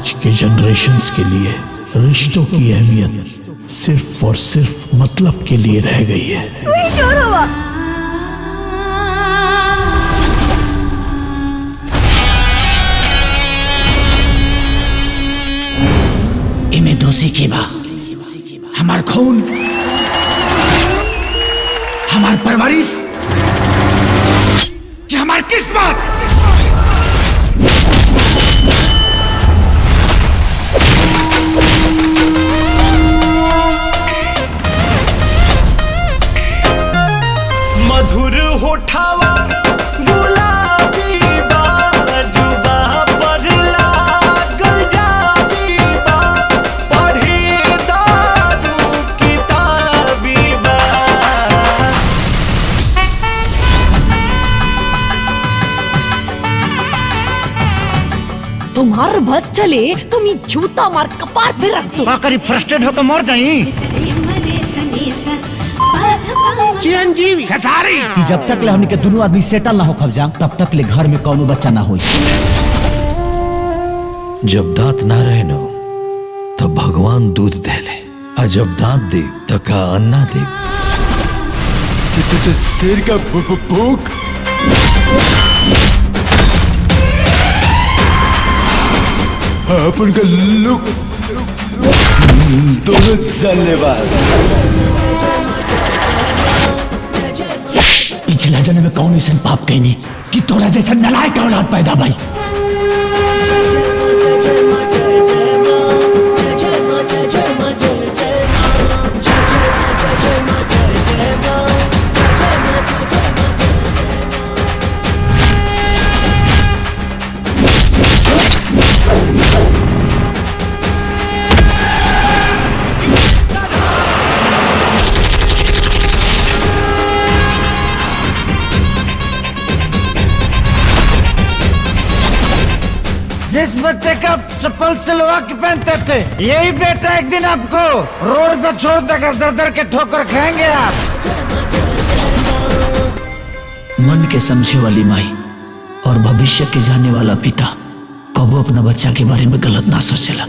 आज के जनरेशन्स के लिए रिश्तों की अहमियत सिर्फ और सिर्फ मतलब के लिए रह गई है। नहीं चोर हुआ। इमे दोषी के बा हमार खून, हमार परवरिश, कि हमार किस्मत। मधुर होठावा गुलाबी बा, जुबा पर लागल जाबी बा, पढ़ी दारू किताबी बा। तुम्हार बस चले तुम ये जूता मार कपार पे रख दो। का करी फ्रस्ट्रेट हो तो मर जाई। चिरंजीवी खेसारी कि जब तक ले हमनी के दोनों आदमी सेटल ना हो खबजा तब तक ले घर में कौनो बच्चा ना होई। जब दांत ना रहे न तो भगवान दूध दे ले, और जब दांत दे तो का अन्ना दे। सिर का भूख अपन का लुक दोनों पिछला जन्म में कौन ऐसा पाप कहनी कि तोरा जैसा नलायक औलाद पैदा भाई। जिस बच्चे का चप्पल सिलवा के पहनते थे यही बेटा एक दिन आपको रोड पे छोड़ देकर दर दर के ठोकर खाएंगे आप। मन के समझे वाली माई और भविष्य के जाने वाला पिता कबो अपना बच्चा के बारे में गलत ना सोचेला।